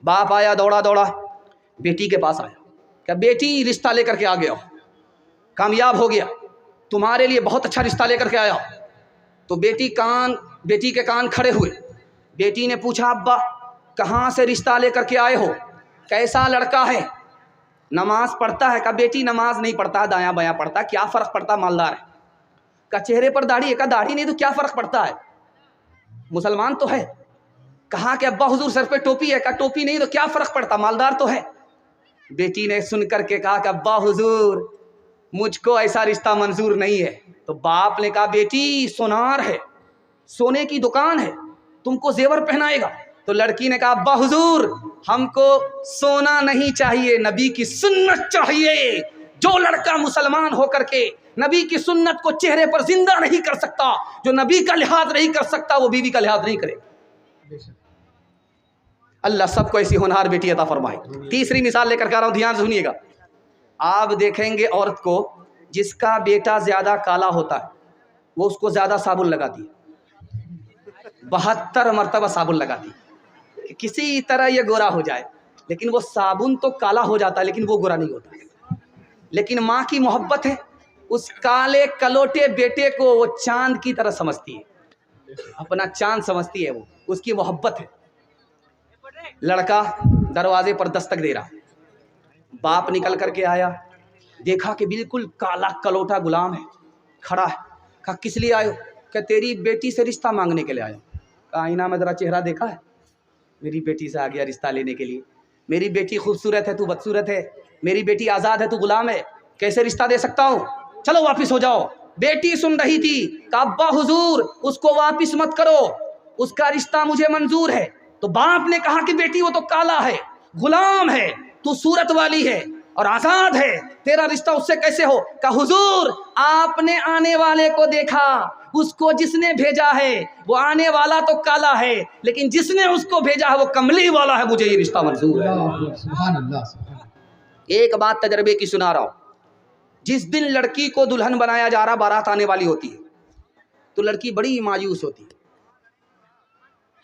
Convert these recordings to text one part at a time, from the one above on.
बाप आया दौड़ा दौड़ा बेटी के पास आया, क्या बेटी रिश्ता लेकर के आ गया, कामयाब हो गया, तुम्हारे लिए बहुत अच्छा रिश्ता लेकर के आया। तो बेटी के कान खड़े हुए। बेटी ने पूछा, अब्बा कहाँ से रिश्ता लेकर के आए हो, कैसा लड़का है, नमाज पढ़ता है? का बेटी नमाज नहीं पढ़ता, दायां बायां पढ़ता, क्या फ़र्क पड़ता, मालदार है। का चेहरे पर दाढ़ी है, का दाढ़ी नहीं तो क्या फ़र्क पड़ता है, मुसलमान तो है। कहा कि अब्बा हुजूर सर पे टोपी है, का टोपी नहीं तो क्या फ़र्क पड़ता, मालदार तो है। बेटी ने सुन करके कहा कि अब्बा हुजूर मुझको ऐसा रिश्ता मंजूर नहीं है। तो बाप ने कहा, बेटी सोनार है, सोने की दुकान है, तुमको जेवर पहनाएगा। तो लड़की ने कहा, अब्बा हुजूर हमको सोना नहीं चाहिए, नबी की सुन्नत चाहिए। जो लड़का मुसलमान होकर के नबी की सुन्नत को चेहरे पर जिंदा नहीं कर सकता, जो नबी का लिहाज नहीं कर सकता, वो बीवी का लिहाज नहीं करेगा। अल्लाह सबको ऐसी होनहार बेटी अता फरमाए। तीसरी मिसाल लेकर के आ रहा हूं, ध्यान से सुनिएगा। आप देखेंगे औरत को जिसका बेटा ज्यादा काला होता है वो उसको ज्यादा साबुन लगाती है, 72 मरतबा साबुन लगाती है कि किसी तरह ये गोरा हो जाए। लेकिन वो साबुन तो काला हो जाता है लेकिन वो गोरा नहीं होता। लेकिन माँ की मोहब्बत है, उस काले कलोटे बेटे को वो चांद की तरह समझती है, अपना चांद समझती है, वो उसकी मोहब्बत है। लड़का दरवाजे पर दस्तक दे रहा, बाप निकल करके आया, देखा कि बिल्कुल काला कलोटा गुलाम है, खड़ा है। कहा, किस लिए आयो? क्या तेरी बेटी से रिश्ता मांगने के लिए आया। कहा, आईना में जरा चेहरा देखा है, मेरी बेटी से आ गया रिश्ता लेने के लिए। मेरी बेटी खूबसूरत है, तू बदसूरत है, मेरी बेटी आज़ाद है, तू गुलाम है, कैसे रिश्ता दे सकता हूँ, चलो वापिस हो जाओ। बेटी सुन रही थी, कहा, अब्बा हुजूर उसको वापिस मत करो, उसका रिश्ता मुझे मंजूर है। तो बाप ने कहा कि बेटी वो तो काला है, गुलाम है, तू सूरत वाली है और आजाद है, तेरा रिश्ता उससे कैसे हो। कहा, हुजूर आपने आने वाले को देखा, उसको जिसने भेजा है वो आने वाला तो काला है लेकिन जिसने उसको भेजा है वो कमली वाला है, मुझे ये रिश्ता मंजूर है। सुभान अल्लाह। एक बात तजर्बे की सुना रहा हूं, जिस दिन लड़की को दुल्हन बनाया जा रहा, बारात आने वाली होती है, तो लड़की बड़ी मायूस होती है।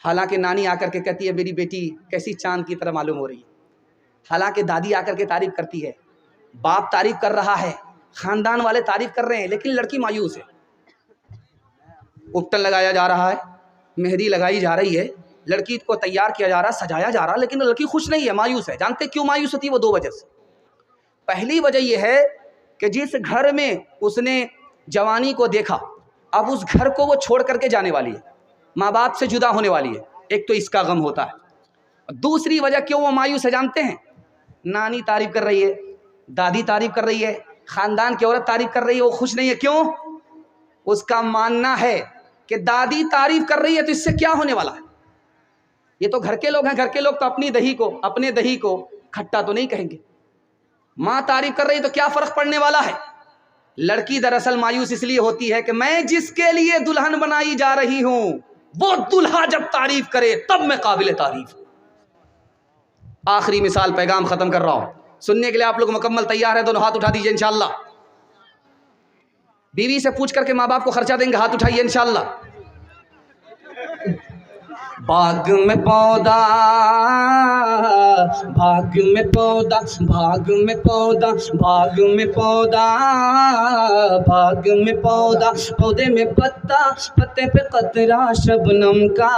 हालांकि नानी आकर के कहती है, मेरी बेटी कैसी चांद की तरह मालूम हो रही है। हालांकि दादी आकर के तारीफ करती है, बाप तारीफ कर रहा है, खानदान वाले तारीफ कर रहे हैं, लेकिन लड़की मायूस है। उपटन लगाया जा रहा है, मेहंदी लगाई जा रही है, लड़की को तैयार किया जा रहा है, सजाया जा रहा है, लेकिन लड़की खुश नहीं है, मायूस है। जानते क्यों मायूस होती है? वो दो वजह से। पहली वजह यह है कि जिस घर में उसने जवानी को देखा, अब उस घर को वो छोड़ करके जाने वाली है, माँ बाप से जुदा होने वाली है, एक तो इसका गम होता है। दूसरी वजह क्यों वो मायूस है जानते हैं? नानी तारीफ कर रही है, दादी तारीफ कर रही है, खानदान की औरत तारीफ कर रही है, वो खुश नहीं है। क्यों? उसका मानना है कि दादी तारीफ कर रही है तो इससे क्या होने वाला है, ये तो घर के लोग हैं, घर के लोग तो अपने दही को खट्टा तो नहीं कहेंगे। माँ तारीफ कर रही है तो क्या फर्क पड़ने वाला है। लड़की दरअसल मायूस इसलिए होती है कि मैं जिसके लिए दुल्हन बनाई जा रही हूं वो दुल्हा जब तारीफ करे तब मैं काबिल तारीफ। आखिरी मिसाल, पैगाम खत्म कर रहा हूं, सुनने के लिए आप लोग मुकम्मल तैयार है? दोनों हाथ उठा दीजिए इंशाअल्लाह। बीवी से पूछ करके माँ बाप को खर्चा देंगे, हाथ उठाइए इंशाअल्लाह। बाग में पौधा, भाग में पौधा, भाग में पौधा, भाग में पौधा, भाग में पौधा, पौधे में पत्ता, पत्ते पे कतरा शबनम का,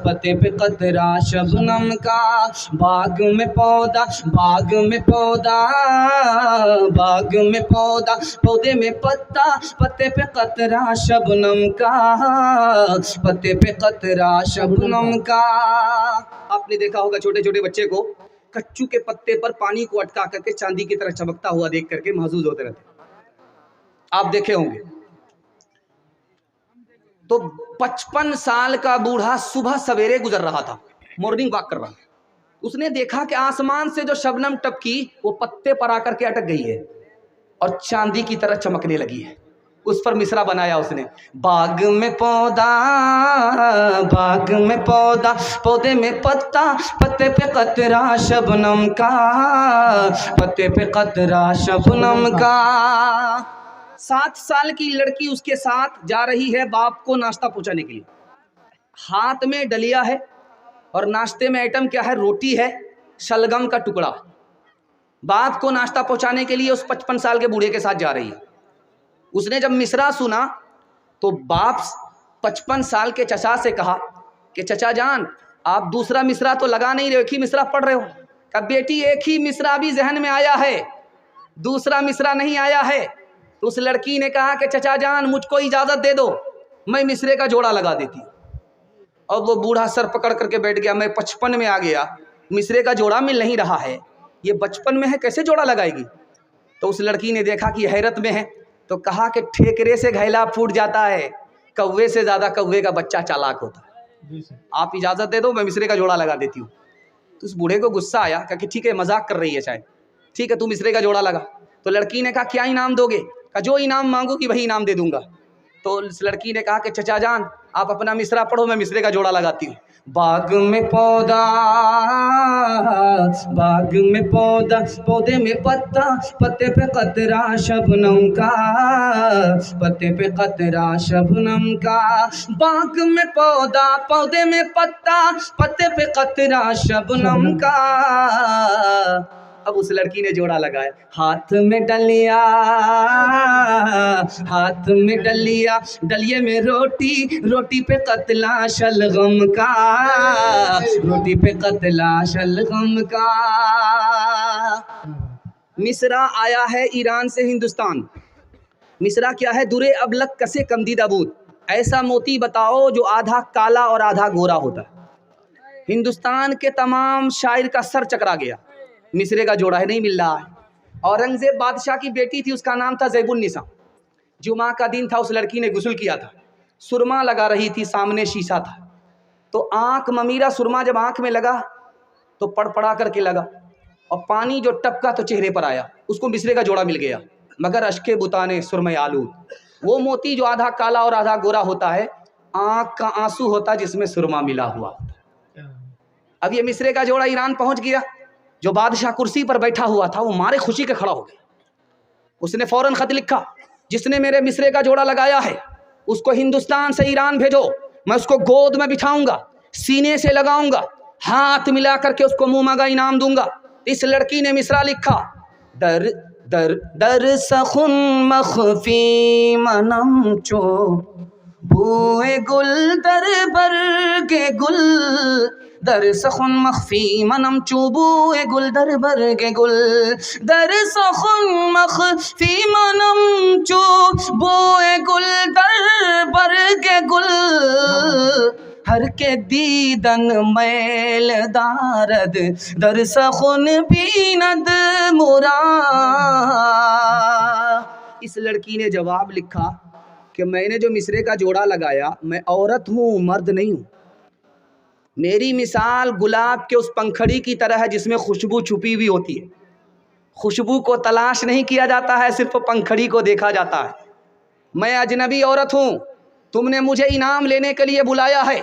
पत्ते पे कतरा शबनम का। बाग में पौधा, बाग में पौधा, बाग में पौधा, पौधे में पत्ता, पत्ते पे कतरा शबनम का, पत्ते पे कतरा शबनम का। आपने देखा होगा छोटे छोटे बच्चे को कच्चू के पत्ते पर पानी को अटका करके चांदी की तरह चमकता हुआ देख करके महसूस होते रहते, आप देखे होंगे। तो 55 साल का बूढ़ा सुबह सवेरे गुजर रहा था, मॉर्निंग वॉक कर रहा था, उसने देखा कि आसमान से जो शबनम टपकी वो पत्ते पर आकर के अटक गई है और चांदी की तरह चमकने लगी है। उस पर मिसरा बनाया उसने, बाग में पौधा, बाग में पौधा, पौधे में पत्ता, पत्ते पे कतरा शबनम का, पत्ते पे कतरा शबनम का। 7 साल की लड़की उसके साथ जा रही है बाप को नाश्ता पहुंचाने के लिए, हाथ में डलिया है और नाश्ते में आइटम क्या है? रोटी है, शलगम का टुकड़ा। बाप को नाश्ता पहुंचाने के लिए उस 55 साल के बूढ़े के साथ जा रही है। उसने जब मिसरा सुना तो बाप 55 साल के चचा से कहा कि चचा जान, आप दूसरा मिसरा तो लगा नहीं रहे हो, एक ही मिसरा पढ़ रहे हो। कहा बेटी एक ही मिसरा भी जहन में आया है, दूसरा मिसरा नहीं आया है। तो उस लड़की ने कहा कि चचा जान मुझको इजाज़त दे दो, मैं मिसरे का जोड़ा लगा देती हूँ। और वो बूढ़ा सर पकड़ करके बैठ गया, मैं 55 में आ गया, मिसरे का जोड़ा मिल नहीं रहा है, ये 55 में है, कैसे जोड़ा लगाएगी? तो उस लड़की ने देखा कि हैरत में है, तो कहा कि ठेकरे से घैला फूट जाता है, कौवे से ज़्यादा कौवे का बच्चा चालाक होता है। आप इजाज़त दे दो, मैं मिसरे का जोड़ा लगा देती हूँ। तो उस बूढ़े को गुस्सा आया, कहा कि ठीक है, मजाक कर रही है शायद, ठीक है तू मिसरे का जोड़ा लगा। तो लड़की ने कहा क्या इनाम दोगे? कहा जो इनाम मांगोगी वही इनाम दे दूंगा। तो उस लड़की ने कहा कि चचा जान आप अपना मिसरा पढ़ो, मैं मिसरे का जोड़ा लगाती हूँ। बाग में पौधा, बाग में पौधा, पौधे में पत्ता, पत्ते पे कतरा शबनम का, पत्ते पे कतरा शबनम का। बाग में पौधा, पौधे में पत्ता, पत्ते पे कतरा शबनम का। अब उस लड़की ने जोड़ा लगाया, हाथ में डलिया, हाथ में डलिया, डलिए में रोटी, रोटी पे कतला शलगम का, रोटी पे कतला शलगम का। मिसरा आया है ईरान से हिंदुस्तान। मिसरा क्या है? दुरे अबलक कसे कमदीदा बूद, ऐसा मोती बताओ जो आधा काला और आधा गोरा होता है। हिंदुस्तान के तमाम शायर का सर चकरा गया, मिसरे का जोड़ा है नहीं मिल रहा है। औरंगजेब बादशाह की बेटी थी, उसका नाम था ज़ैबुन्निसा। जुमा का दिन था, उस लड़की ने गुस्ल किया था, सुरमा लगा रही थी, सामने शीशा था, तो आँख ममीरा सुरमा जब आँख में लगा तो पड़पड़ा करके लगा, और पानी जो टपका तो चेहरे पर आया, उसको मिसरे का जोड़ा मिल गया। मगर अश्के बुताने सुरमे आलू, वो मोती जो आधा काला और आधा गोरा होता है, आँख का आंसू होता जिसमें सुरमा मिला हुआ। अब ये मिसरे का जोड़ा ईरान पहुँच गया। जो बादशाह कुर्सी पर बैठा हुआ था वो मारे खुशी के खड़ा हो गया। उसने फौरन खत लिखा, जिसने मेरे मिसरे का जोड़ा लगाया है उसको हिंदुस्तान से ईरान भेजो, मैं उसको गोद में बिठाऊंगा, सीने से लगाऊंगा, हाथ मिला करके उसको मुंह मांगा इनाम दूंगा। इस लड़की ने मिसरा लिखा, दर दर दर सखुन मखफी मनम चो बूए गुल दर बरगे गुल, दर सखुन मखफी मनम चूबूए गुल दर बरगे गुल, दर सखुन मखफी मनम चूबूए गुल दर बरगे गुल, हर के दीदन मैल दारद दर सखुन बीनद मुरा। इस लड़की ने जवाब लिखा कि मैंने जो मिसरे का जोड़ा लगाया, मैं औरत हूँ, मर्द नहीं हूँ। मेरी मिसाल गुलाब के उस पंखड़ी की तरह है जिसमें खुशबू छुपी हुई होती है। खुशबू को तलाश नहीं किया जाता है, सिर्फ पंखड़ी को देखा जाता है। मैं अजनबी औरत हूँ, तुमने मुझे इनाम लेने के लिए बुलाया है,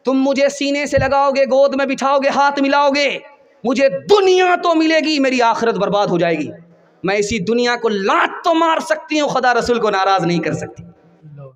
तुम मुझे सीने से लगाओगे, गोद में बिठाओगे, हाथ मिलाओगे, मुझे दुनिया तो मिलेगी, मेरी आखिरत बर्बाद हो जाएगी। मैं इसी दुनिया को लात तो मार सकती हूँ, खुदा रसूल को नाराज़ नहीं कर सकती।